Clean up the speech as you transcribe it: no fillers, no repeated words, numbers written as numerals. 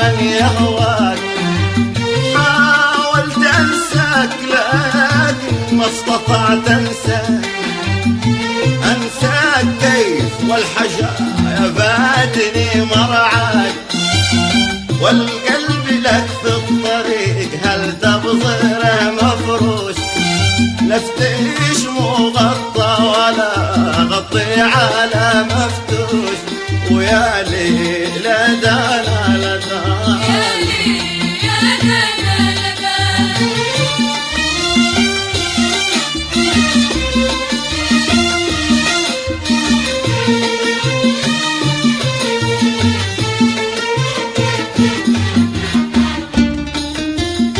من يهواك. حاولت انساك لكن ما استطعت انساك. انساك كيف والحشايا فاتني مرعاك. والقلب لك في الطريق هل تبصره مفروش. لفتش